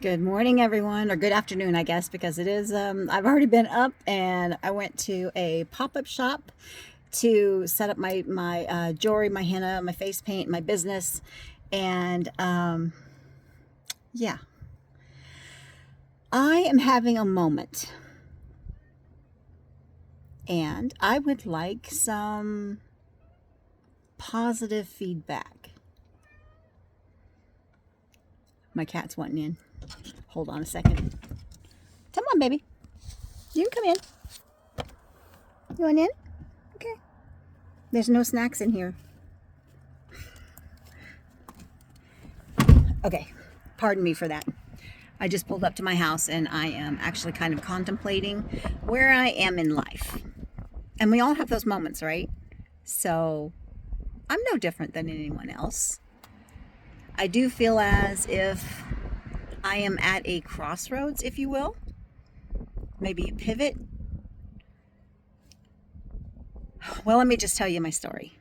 Good morning, everyone, or good afternoon, I guess, because it is. I've already been up, and I went to a pop-up shop to set up my jewelry, my henna, my face paint, my business, and yeah, I am having a moment, and I would like some positive feedback. My cat's wanting in. Hold on a second. Come on, baby. You can come in. You want in? Okay. There's no snacks in here. Okay, pardon me for that. I just pulled up to my house and I am actually kind of contemplating where I am in life. And we all have those moments, right? So I'm no different than anyone else. I do feel as if I am at a crossroads, if you will. Maybe a pivot. Well, let me just tell you my story.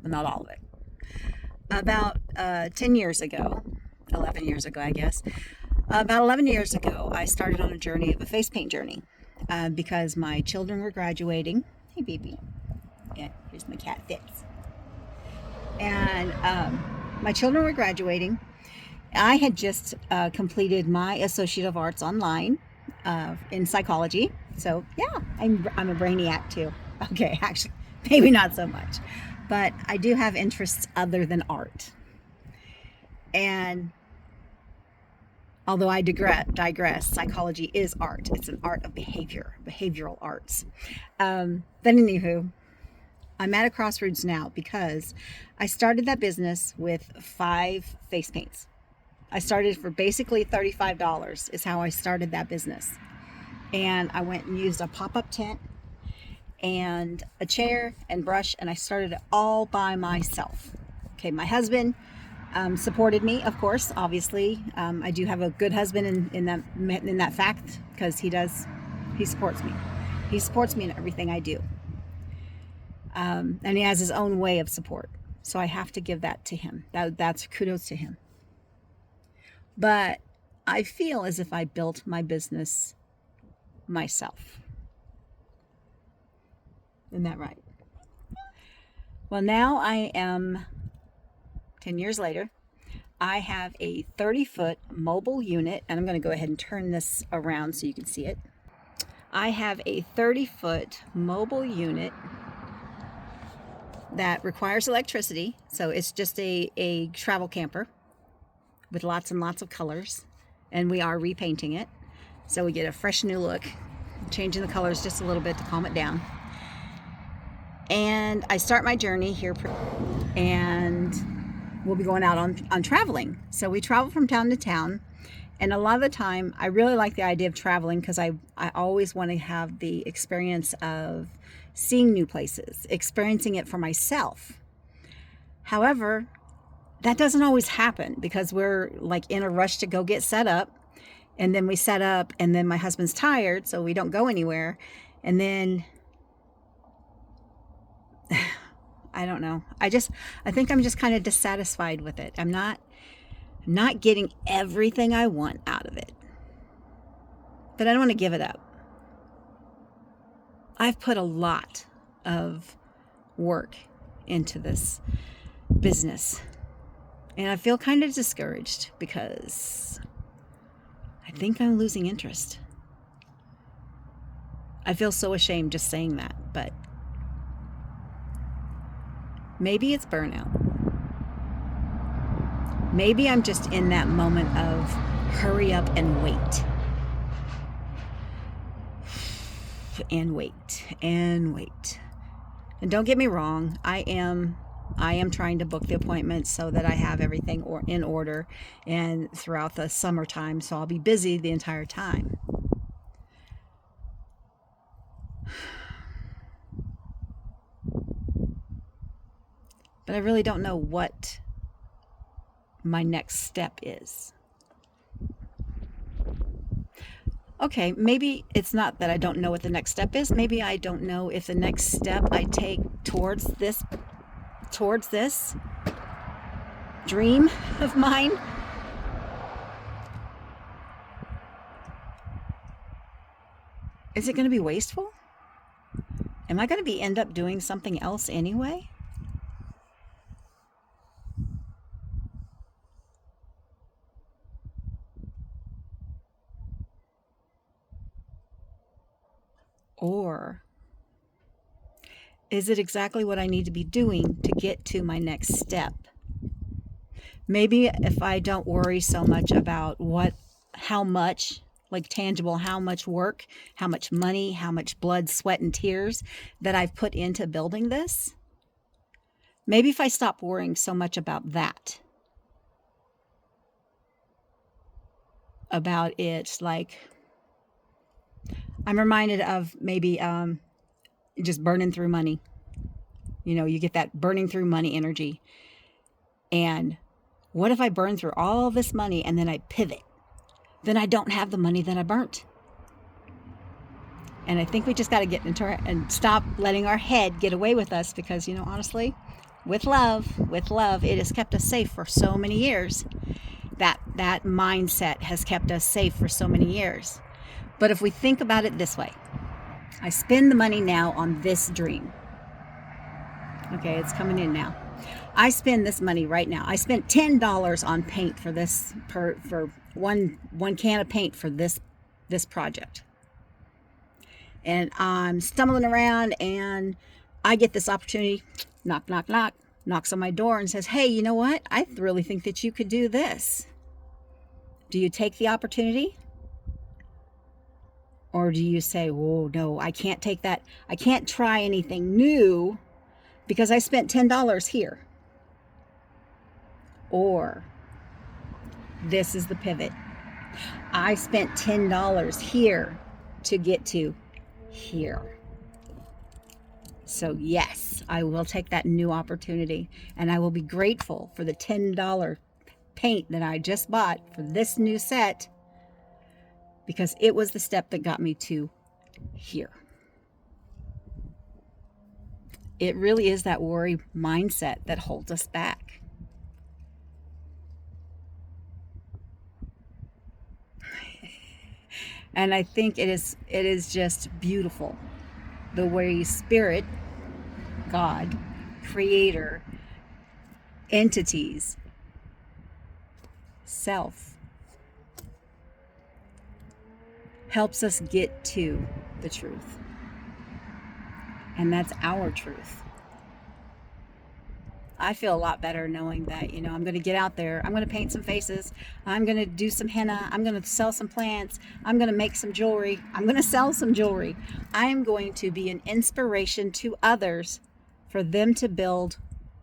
Not all of it. About 10 years ago, 11 years ago, I guess. About 11 years ago, I started on a journey of a face paint journey because my children were graduating. Hey, baby. Yeah, here's my cat, Fitz. And my children were graduating. I had just completed my Associate of Arts online in psychology. So, yeah, I'm a brainiac too. Okay, actually, maybe not so much. But I do have interests other than art. And although I digress, psychology is art. It's an art of behavioral arts. But anywho, I'm at a crossroads now because I started that business with 5 face paints. I started for basically $35 is how I started that business. And I went and used a pop-up tent and a chair and brush, and I started it all by myself. Okay, my husband supported me, of course. Obviously, I do have a good husband in that fact because he supports me. He supports me in everything I do, and he has his own way of support. So I have to give that to him. That's kudos to him. But I feel as if I built my business myself. Isn't that right? Well, now I am 10 years later. I have a 30-foot mobile unit, and I'm going to go ahead and turn this around so you can see it. I have a 30-foot mobile unit that requires electricity, so it's just a travel camper with lots and lots of colors, and we are repainting it, so we get a fresh new look, changing the colors just a little bit to calm it down. And I start my journey here, and we'll be going out on traveling. So we travel from town to town, and a lot of the time I really like the idea of traveling because I always want to have the experience of seeing new places, experiencing it for myself. However, that doesn't always happen because we're like in a rush to go get set up, and then we set up, and then my husband's tired, so we don't go anywhere, and then I don't know. I think I'm just kind of dissatisfied with it. I'm not getting everything I want out of it. But I don't want to give it up. I've put a lot of work into this business. And I feel kind of discouraged because I think I'm losing interest. I feel so ashamed just saying that, but maybe it's burnout. Maybe I'm just in that moment of hurry up and wait. And wait and wait. And don't get me wrong, I am trying to book the appointments so that I have everything in order and throughout the summertime, so I'll be busy the entire time. But I really don't know what my next step is. Okay, maybe it's not that I don't know what the next step is. Maybe I don't know if the next step I take towards this dream of mine Is it going to be wasteful? Am I going to end up doing something else anyway? Or is it exactly what I need to be doing to get to my next step? Maybe if I don't worry so much about how much, like tangible, how much work, how much money, how much blood, sweat, and tears that I've put into building this. Maybe if I stop worrying so much about that, about it, like I'm reminded of maybe just burning through money. You know, you get that burning through money energy. And what if I burn through all this money and then I pivot? Then I don't have the money that I burnt. And I think we just got to get into it and stop letting our head get away with us, because, you know, honestly, with love, it has kept us safe for so many years. That mindset has kept us safe for so many years. But if we think about it this way, I spend the money now on this dream. Okay, it's coming in now. I spend this money right now. I spent $10 on paint for this, for one can of paint for this project. And I'm stumbling around and I get this opportunity, knock, knock, knock, knocks on my door and says, hey, you know what? I really think that you could do this. Do you take the opportunity? Or do you say, oh, no, I can't take that. I can't try anything new because I spent $10 here. Or this is the pivot. I spent $10 here to get to here. So yes, I will take that new opportunity, and I will be grateful for the $10 paint that I just bought for this new set, because it was the step that got me to here. It really is that worry mindset that holds us back. And I think it is just beautiful the way Spirit, God, Creator, entities, self helps us get to the truth. And that's our truth. I feel a lot better knowing that, you know, I'm going to get out there. I'm going to paint some faces. I'm going to do some henna. I'm going to sell some plants. I'm going to make some jewelry. I'm going to sell some jewelry. I am going to be an inspiration to others for them to build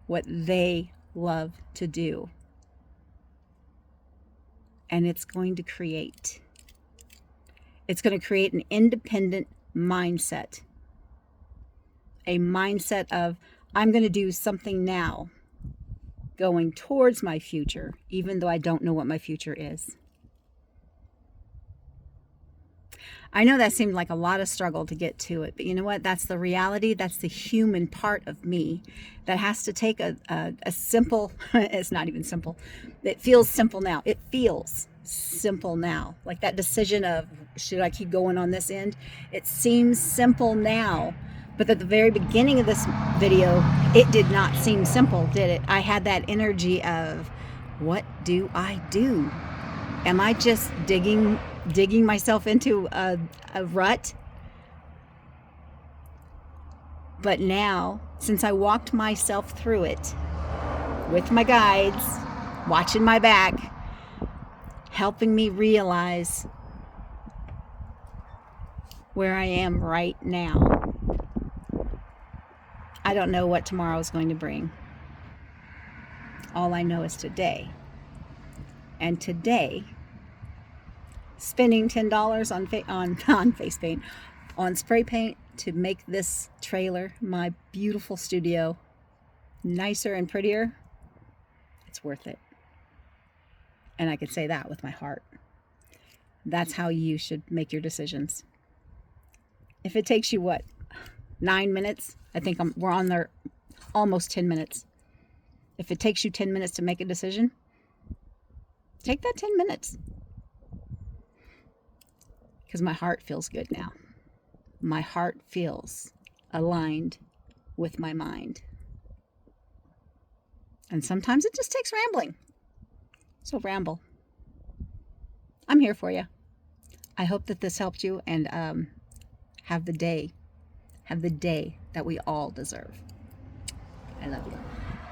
what they love to do. And it's going to create an independent mindset. A mindset of, I'm going to do something now, going towards my future, even though I don't know what my future is. I know that seemed like a lot of struggle to get to it, but you know what? That's the reality. That's the human part of me that has to take a simple, it's not even simple. It feels simple now. It feels simple now. Like that decision of, should I keep going on this end? It seems simple now. But at the very beginning of this video, it did not seem simple, did it? I had that energy of, what do I do? Am I just digging myself into a rut? But now, since I walked myself through it with my guides, watching my back, helping me realize where I am right now, I don't know what tomorrow is going to bring. All I know is today. And today, spending $10 on face paint, on spray paint to make this trailer, my beautiful studio, nicer and prettier, it's worth it. And I can say that with my heart. That's how you should make your decisions. If it takes you, 9 minutes? I think we're on there almost 10 minutes. If it takes you 10 minutes to make a decision, take that 10 minutes. Because my heart feels good now. my heart feels aligned with my mind. And sometimes it just takes rambling. So ramble. I'm here for you. I hope that this helped you, and have the day that we all deserve. I love you.